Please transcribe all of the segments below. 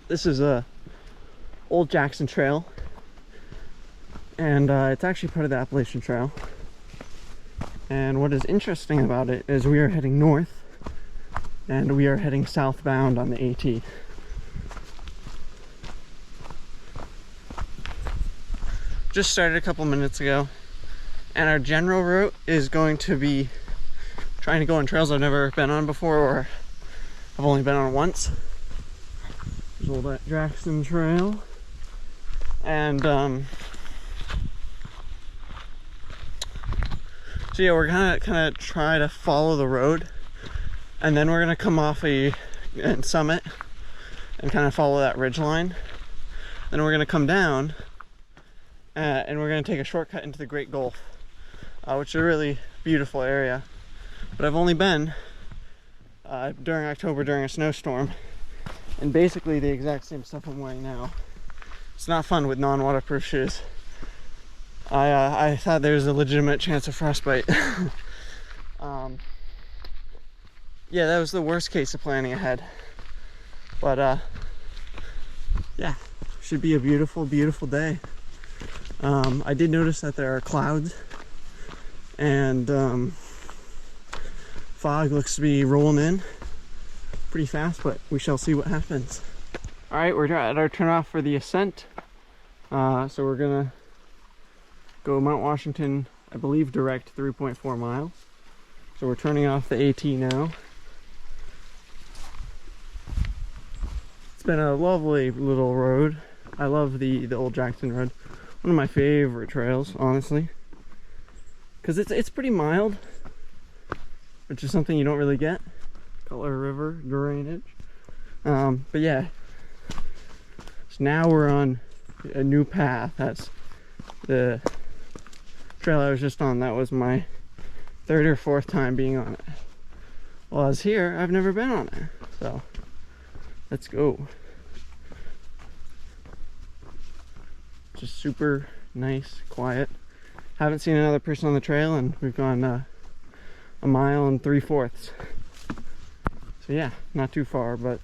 this is a old Jackson Trail, and it's actually part of the Appalachian Trail. And what is interesting about it is we are heading north, and we are heading southbound on the AT. Just started a couple minutes ago, and our general route is going to be trying to go on trails I've never been on before, or I've only been on once. There's old Jackson Trail, and so yeah, we're gonna try to follow the road, and then we're gonna come off and summit and kind of follow that ridge line. Then we're gonna come down, and we're gonna take a shortcut into the Great Gulf, which is a really beautiful area. But I've only been during October during a snowstorm, and basically the exact same stuff I'm wearing now. It's not fun with non-waterproof shoes. I thought there was a legitimate chance of frostbite. Yeah, that was the worst case of planning ahead. But yeah, should be a beautiful, beautiful day. I did notice that there are clouds, and fog looks to be rolling in pretty fast, but we shall see what happens. All right, we're at our turnoff for the ascent. So we're gonna go Mount Washington, I believe direct 3.4 miles. So we're turning off the AT now. It's been a lovely little road. I love the old Jackson Road. One of my favorite trails, honestly, because it's pretty mild, which is something you don't really get. Color River drainage. But yeah, so now we're on a new path. That's the trail I was just on. That was my third or fourth time being on it. While I was here, I've never been on it. So let's go. Just super nice, quiet. Haven't seen another person on the trail, and we've gone a mile and 3/4. So yeah, not too far, but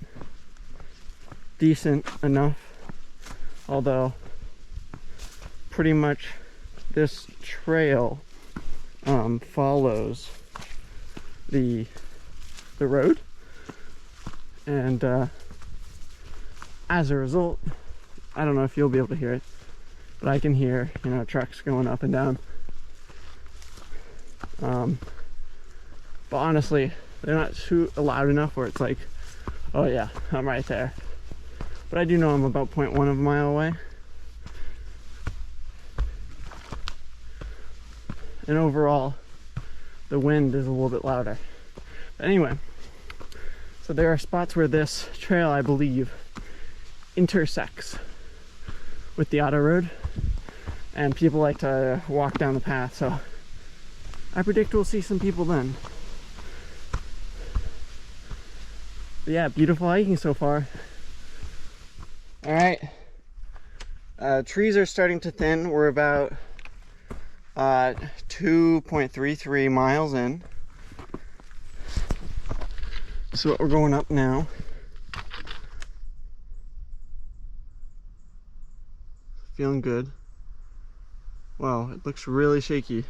decent enough. Although pretty much this trail follows the road, and as a result, I don't know if you'll be able to hear it, but I can hear, you know, trucks going up and down. But honestly, they're not too loud enough where it's like, oh yeah, I'm right there. But I do know I'm about 0.1 of a mile away. And overall, the wind is a little bit louder. But anyway, so there are spots where this trail, I believe, intersects with the auto road, and people like to walk down the path, so I predict we'll see some people then. But yeah, beautiful hiking so far. All right, trees are starting to thin. We're about 2.33 miles in. So what we're going up now. Feeling good. Wow, it looks really shaky.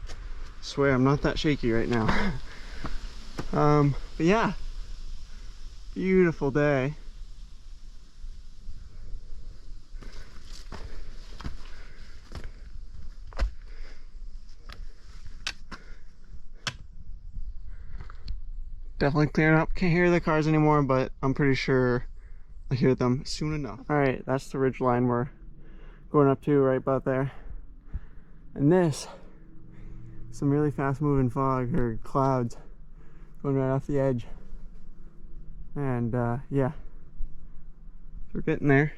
I swear I'm not that shaky right now. But yeah, beautiful day. Definitely clearing up. Can't hear the cars anymore, but I'm pretty sure I'll hear them soon enough. All right, that's the ridge line we're going up to right about there. And this, some really fast moving fog or clouds going right off the edge. And yeah, so we're getting there.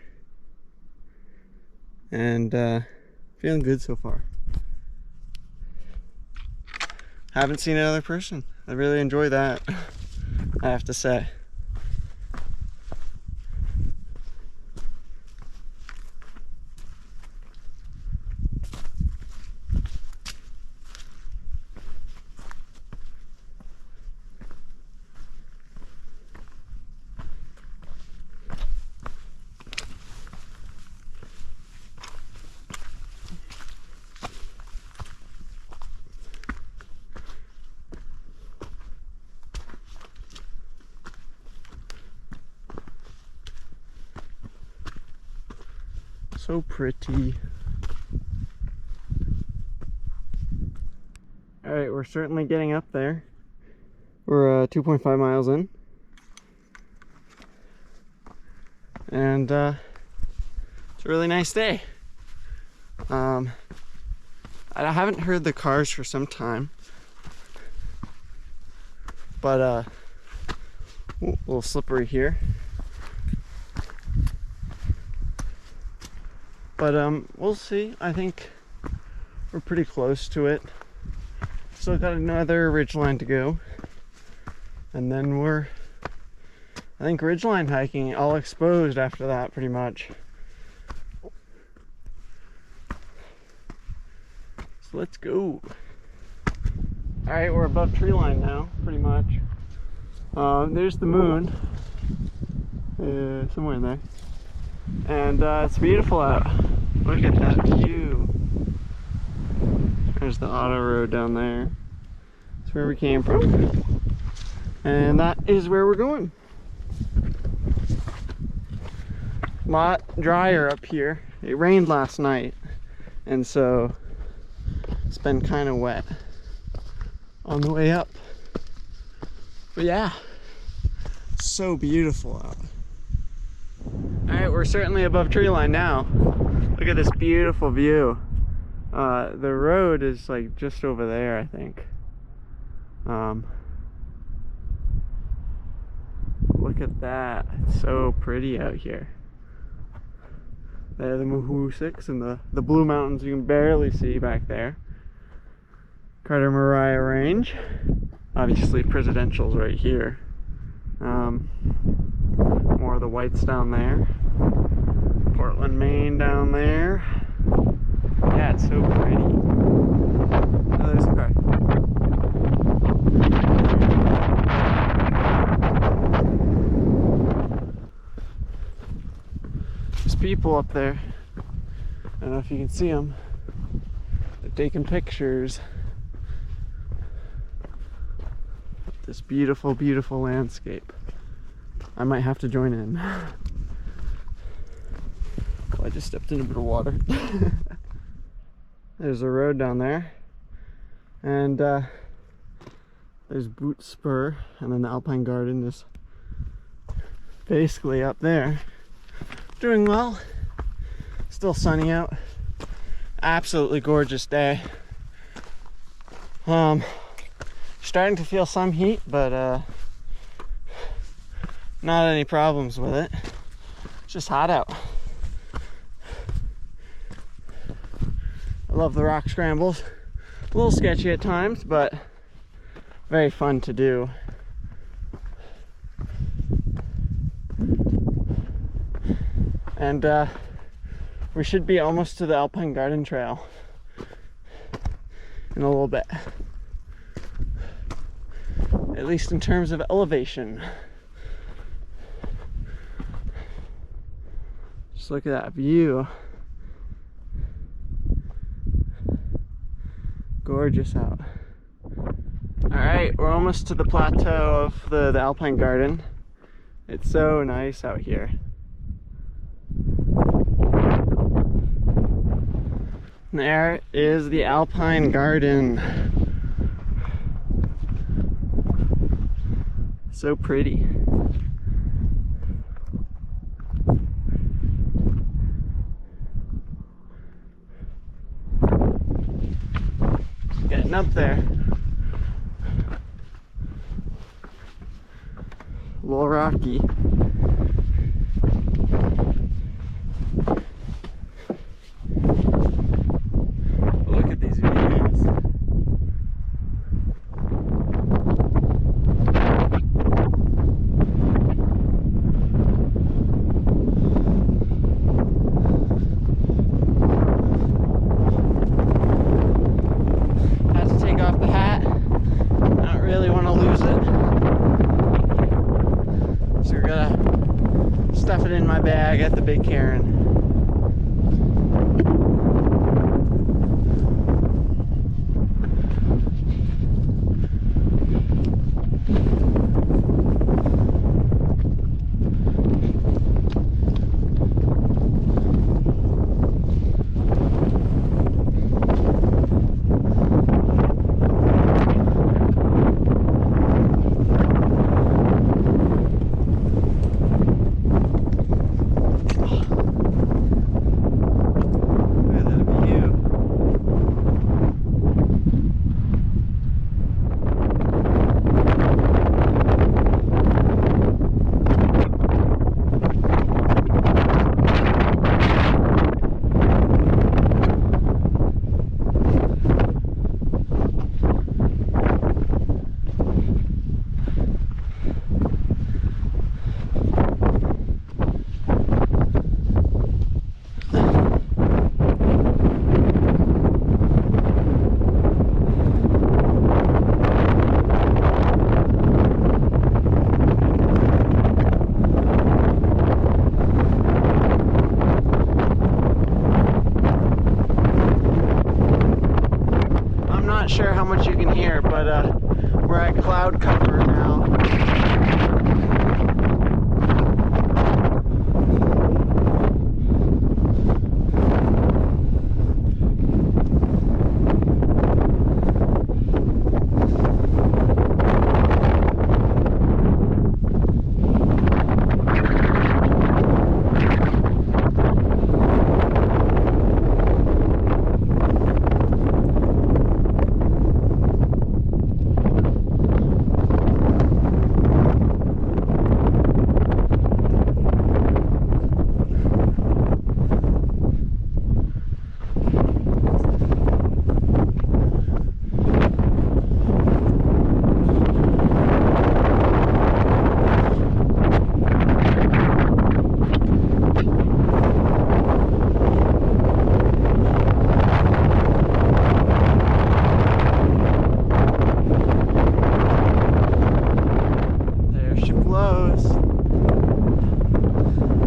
And feeling good so far. Haven't seen another person. I really enjoy that, I have to say. So pretty. Alright, we're certainly getting up there. We're 2.5 miles in. And it's a really nice day. I haven't heard the cars for some time. But a little slippery here. But we'll see. I think we're pretty close to it. Still got another ridgeline to go. And then we're, I think, ridgeline hiking all exposed after that pretty much. So let's go. Alright, we're above tree line now, pretty much. There's the moon. Somewhere in there. And it's beautiful out. Look at that view. There's the auto road down there. That's where we came from. And that is where we're going. A lot drier up here. It rained last night, and so it's been kind of wet on the way up. But yeah, so beautiful out. Alright, we're certainly above tree line now. Look at this beautiful view. The road is like just over there, I think. Look at that. It's so pretty out here. There are the Wamsutta and the blue mountains you can barely see back there. Carter Mariah Range. Obviously Presidential's right here. More of the whites down there. Portland, Maine down there. Yeah, it's so pretty. Oh, there's a car. There's people up there. I don't know if you can see them. They're taking pictures. This beautiful, beautiful landscape. I might have to join in. Oh, I just stepped in a bit of water. There's a road down there. And there's Boot Spur, and then the Alpine Garden is basically up there. Doing well. Still sunny out. Absolutely gorgeous day. Starting to feel some heat, but not any problems with it. It's just hot out. I love the rock scrambles. A little sketchy at times, but very fun to do. And we should be almost to the Alpine Garden Trail in a little bit. At least in terms of elevation. Just look at that view. Gorgeous out. Alright, we're almost to the plateau of the Alpine Garden. It's so nice out here. There is the Alpine Garden. So pretty. Getting up there. A little rocky. Look at these views. Stuff it in my bag at the Big Cairn. not sure how much you can hear, but we're at cloud cover now.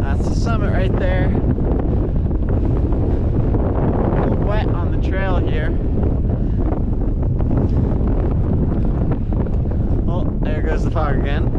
That's the summit right there. A little wet on the trail here. Oh, there goes the fog again.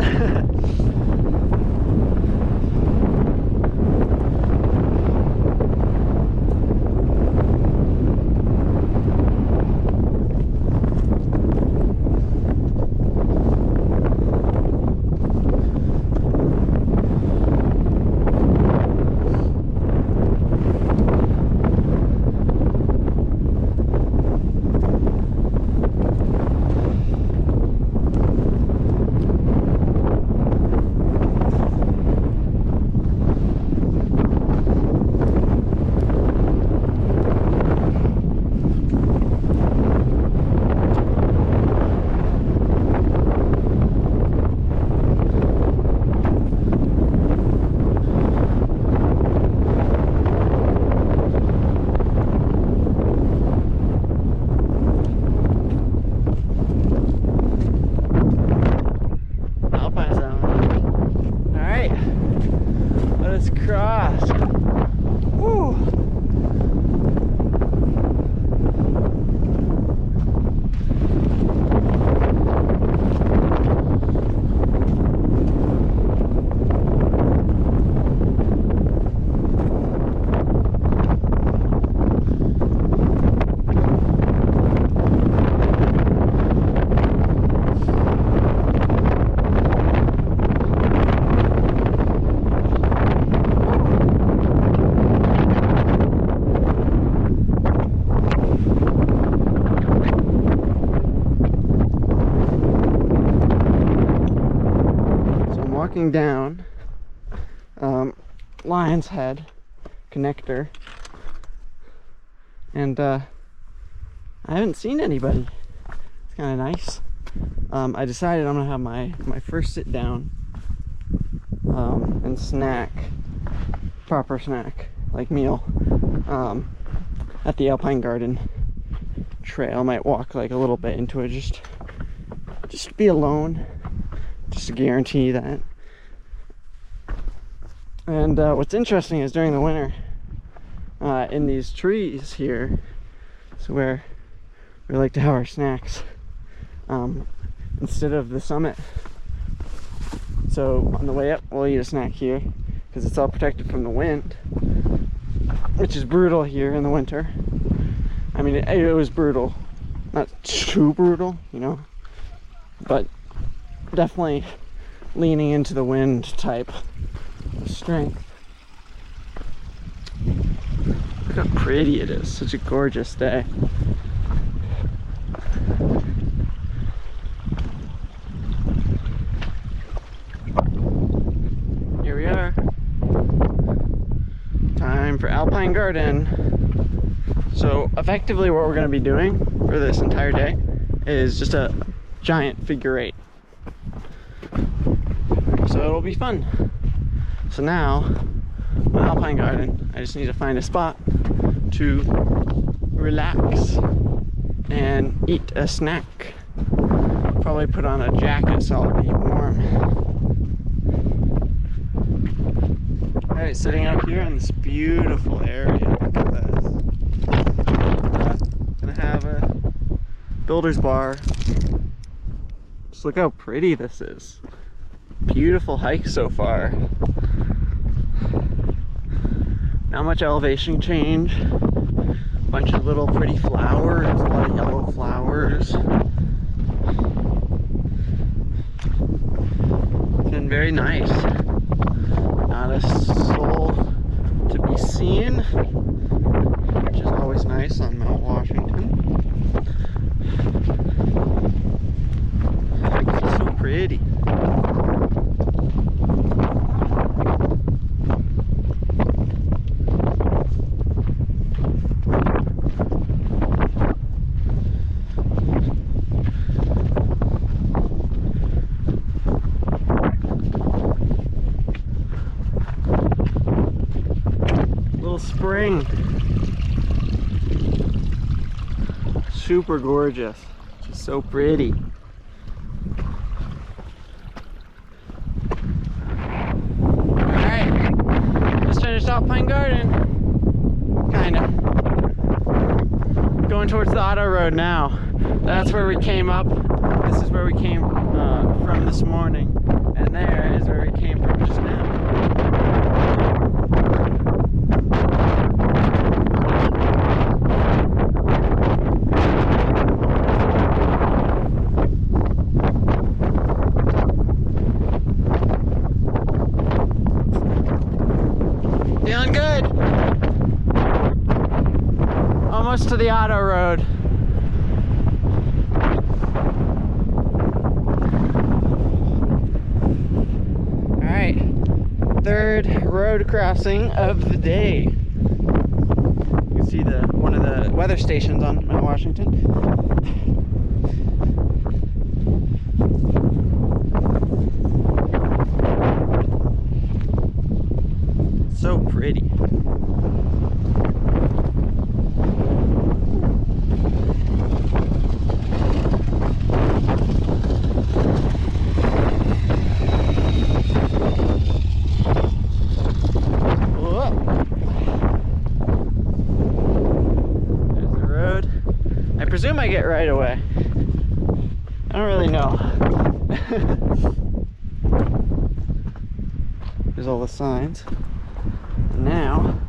Cross. Woo. Walking down Lion's Head connector, and I haven't seen anybody. It's kind of nice. I decided I'm gonna have my first sit down and snack, proper snack, like meal, at the Alpine Garden trail. I might walk like a little bit into it, just to be alone, just to guarantee that. And what's interesting is during the winter, in these trees here, is where we like to have our snacks, instead of the summit. So on the way up, we'll eat a snack here, because it's all protected from the wind, which is brutal here in the winter. I mean, it was brutal, not too brutal, you know, but definitely leaning into the wind type of strength. Look how pretty it is. Such a gorgeous day. Here we are. Time for Alpine Garden. So effectively what we're going to be doing for this entire day is just a giant figure eight. So it'll be fun. So now, on Alpine Garden, I just need to find a spot to relax and eat a snack. Probably put on a jacket so I'll be warm. Alright, sitting out here in this beautiful area. Look at this. Gonna have a builder's bar. Just look how pretty this is. Beautiful hike so far. Not much elevation change. Bunch of little pretty flowers, a lot of yellow flowers. It's been very nice. Not a soul to be seen, which is always nice on Mount Washington. It's so pretty. Spring. Super gorgeous. Just so pretty. Alright. Just finished Alpine Garden. Kinda. Going towards the auto road now. That's where we came up. This is where we came from this morning. And there is where we came from just now. Feeling good. Almost to the auto road. All right, third road crossing of the day. You can see one of the weather stations on Mount Washington. So pretty. There's the road. I presume I get right away. I don't really know. There's all the signs. Now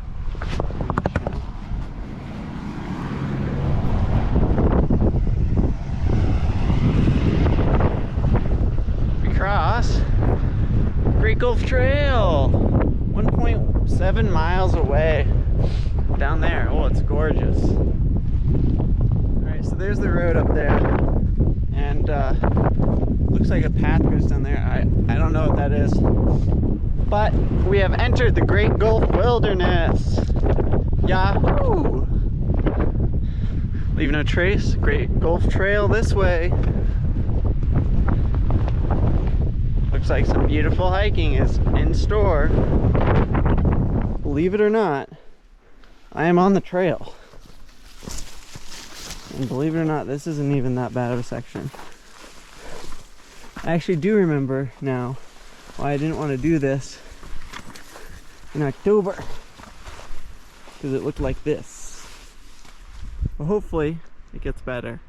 we cross Great Gulf Trail, 1.7 miles away down there. Oh, it's gorgeous. Alright, so there's the road up there, and looks like a path goes down there. I don't know what that is. But we have entered the Great Gulf Wilderness. Yahoo! Leave no trace. Great Gulf Trail this way. Looks like some beautiful hiking is in store. Believe it or not, I am on the trail. And believe it or not, this isn't even that bad of a section. I actually do remember now why I didn't want to do this in October, because it looked like this. But hopefully it gets better.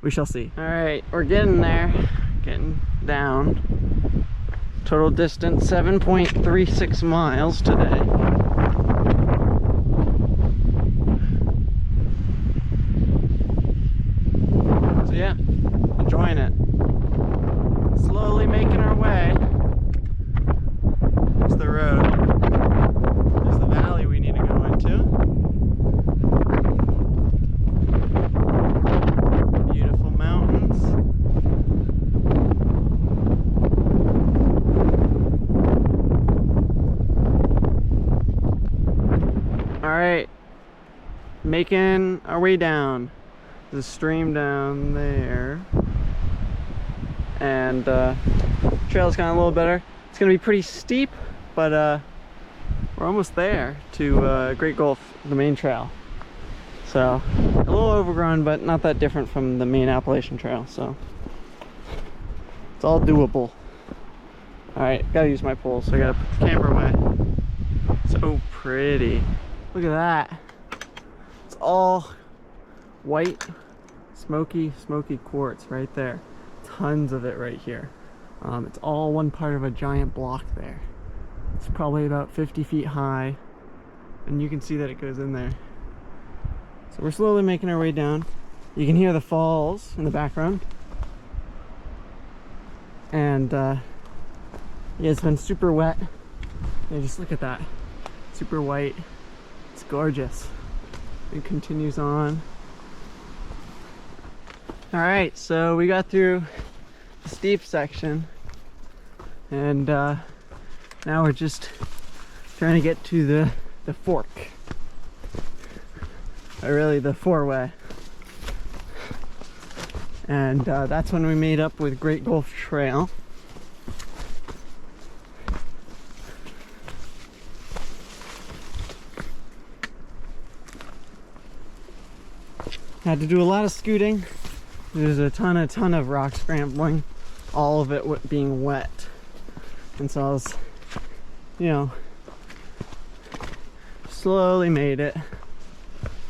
We shall see. Alright, we're getting there. Getting down. Total distance 7.36 miles today. So yeah, enjoying it. Slowly making our way. There's the road. There's the valley we need to go into. Beautiful mountains. Alright, making our way down. There's a stream down there. And trail's gotten a little better. It's gonna be pretty steep, but we're almost there to Great Gulf, the main trail. So a little overgrown, but not that different from the main Appalachian Trail, so it's all doable. Alright, gotta use my pole, so I gotta put the camera away. So pretty. Look at that. It's all white. It's smoky quartz right there. Tons of it right here. It's all one part of a giant block there. It's probably about 50 feet high, and you can see that it goes in there. So we're slowly making our way down. You can hear the falls in the background. And yeah, it's been super wet. Yeah, just look at that. Super white. It's gorgeous. It continues on. Alright, so we got through the steep section, and now we're just trying to get to the fork. Or really the four-way. And that's when we made up with Great Gulf Trail. Had to do a lot of scooting. There's a ton of rock scrambling, all of it being wet. And so I was, you know, slowly made it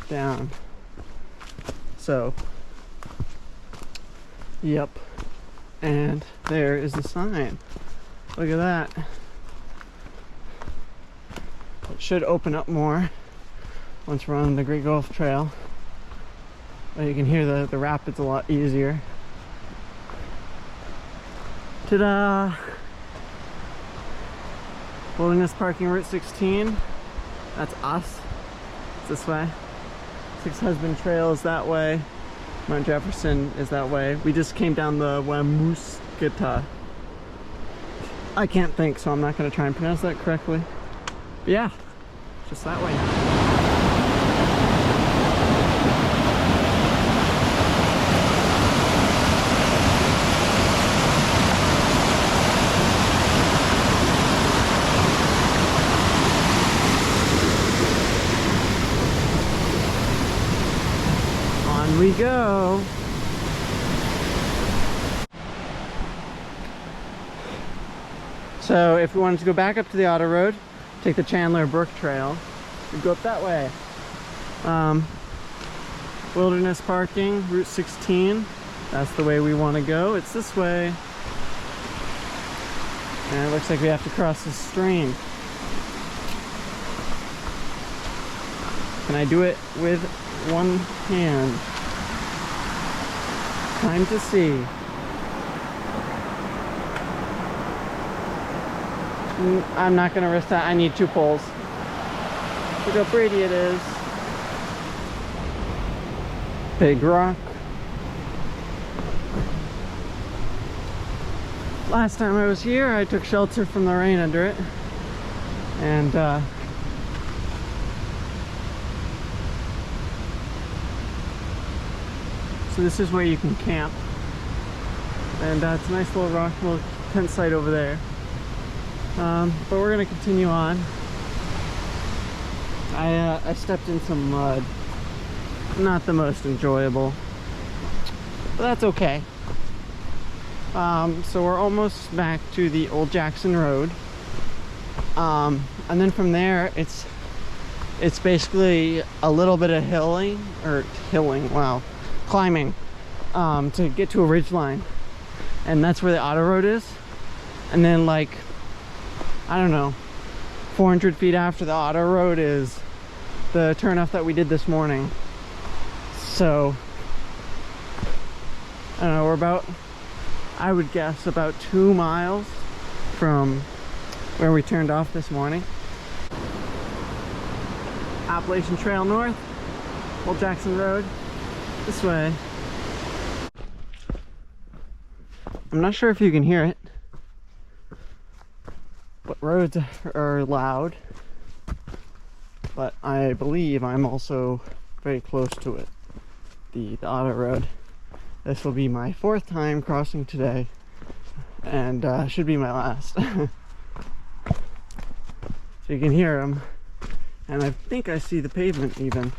down. So, yep. And there is the sign. Look at that. It should open up more once we're on the Great Gulf Trail. You can hear the rapids a lot easier. Ta-da! Wilderness Parking Route 16. That's us. It's this way. Six Husband Trail is that way. Mount Jefferson is that way. We just came down the Wamsutta. I can't think, so I'm not going to try and pronounce that correctly. But yeah, just that way now. We go. So if we wanted to go back up to the auto road, take the Chandler Brook Trail, we'd go up that way. Wilderness Parking, Route 16, that's the way we want to go. It's this way. And it looks like we have to cross the stream. Can I do it with one hand? Time to see. I'm not gonna risk that. I need two poles. Look how pretty it is. Big rock. Last time I was here, I took shelter from the rain under it. And so this is where you can camp, and it's a nice little rock, little tent site over there. But we're gonna continue on. I stepped in some mud, not the most enjoyable, but that's okay. So we're almost back to the Old Jackson Road, and then from there it's basically a little bit of climbing to get to a ridge line, and that's where the auto road is. And then, like, I don't know, 400 feet after the auto road is the turnoff that we did this morning. So I don't know, we're about, I would guess, about 2 miles from where we turned off this morning. Appalachian Trail North, Old Jackson Road, this way. I'm not sure if you can hear it, but roads are loud. But I believe I'm also very close to it, the auto road. This will be my 4th time crossing today, and should be my last. So you can hear them, and I think I see the pavement even.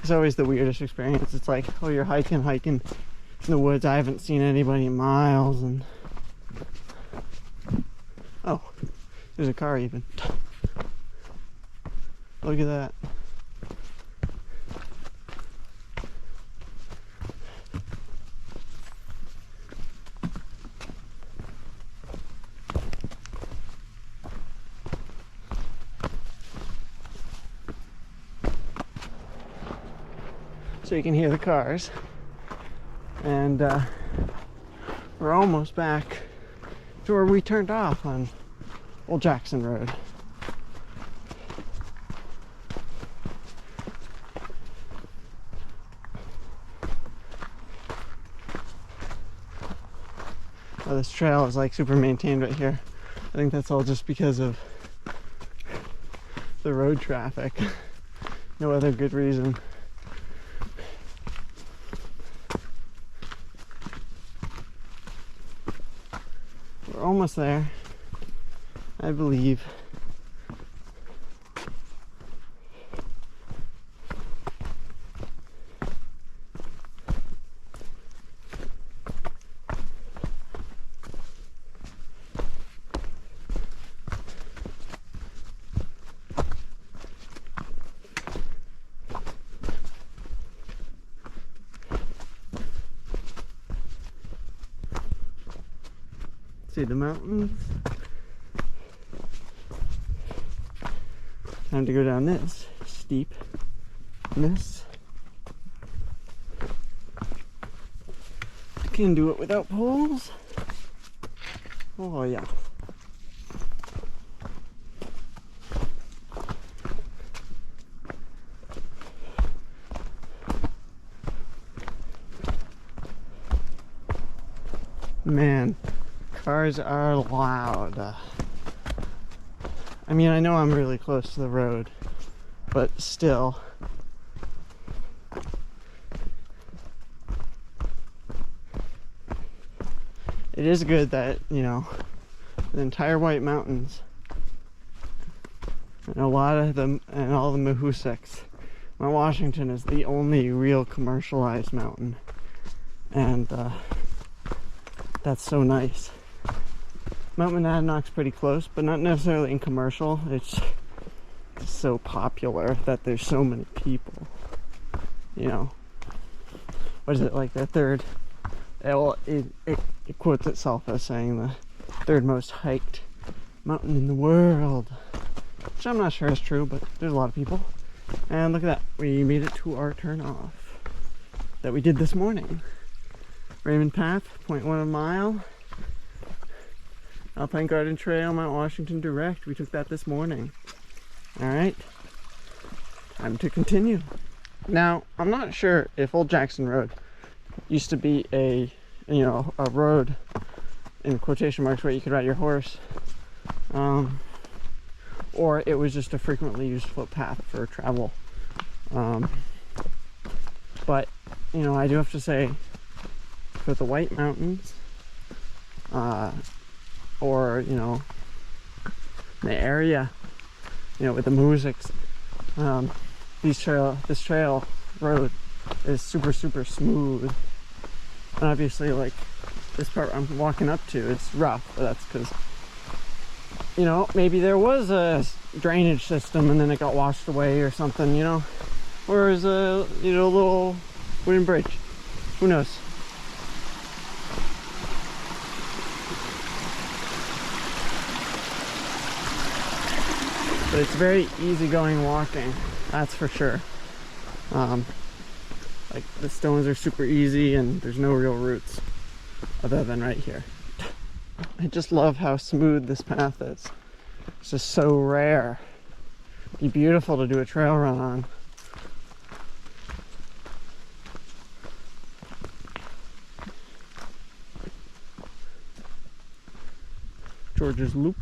It's always the weirdest experience. It's like, oh, you're hiking in the woods. I haven't seen anybody in miles, and oh, there's a car even. Look at that. so you can hear the cars. And we're almost back to where we turned off on Old Jackson Road. Oh, this trail is like super maintained right here. I think that's all just because of the road traffic. No other good reason. We're almost there, I believe. See the mountains. Time to go down this steepness. Can do it without poles. Oh yeah. Man, cars are loud. I mean, I know I'm really close to the road, but still. It is good that, you know, the entire White Mountains and a lot of them and all the Mahoosics, Mount Washington is the only real commercialized mountain, and that's so nice. Mount Monadnock's pretty close, but not necessarily in commercial. It's just so popular that there's so many people. You know, what is it, like the third? Well, it quotes itself as saying the third most hiked mountain in the world, which I'm not sure is true, but there's a lot of people. And look at that, we made it to our turn off that we did this morning. Raymond Path, 0.1 mile. Alpine Garden Trail, Mount Washington Direct. We took that this morning. Alright, time to continue. Now, I'm not sure if Old Jackson Road used to be a road in quotation marks where you could ride your horse, or it was just a frequently used footpath for travel. But, you know, I do have to say, for the White Mountains, or, you know, the area, you know, with the Mahoosics, this trail road is super smooth. And obviously, like, this part I'm walking up to, it's rough, but that's because, you know, maybe there was a drainage system and then it got washed away or something, you know, or is a, you know, little wooden bridge, who knows. But it's very easygoing walking, that's for sure. Like, the stones are super easy and there's no real roots other than right here. I just love how smooth this path is. It's just so rare. It'd be beautiful to do a trail run on. George's Loop,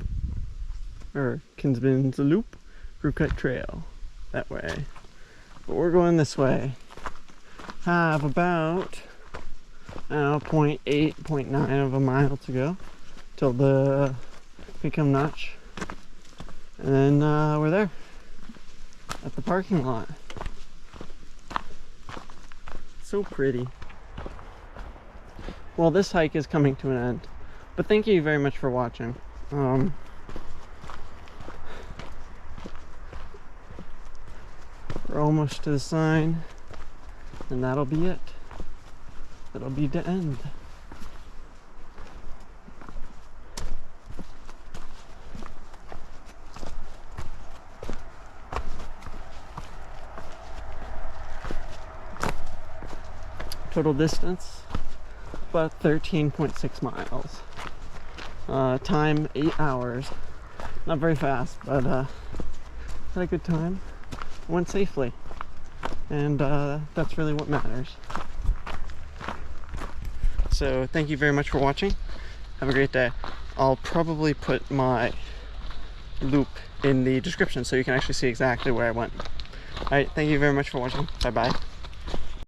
or Kinsman's Loop, Crew Cut Trail, that way. But we're going this way. Have about, I don't know, 0.8, 0.9 of a mile to go till the Pinkham Notch, and then we're there at the parking lot. So pretty. Well, this hike is coming to an end, but thank you very much for watching. We're almost to the sign, and that'll be it. That'll be the end. Total distance, about 13.6 miles. Time 8 hours. Not very fast, but had a good time. Went safely, and that's really what matters. So thank you very much for watching. Have a great day. I'll probably put my loop in the description so you can actually see exactly where I went. Alright, thank you very much for watching. Bye bye.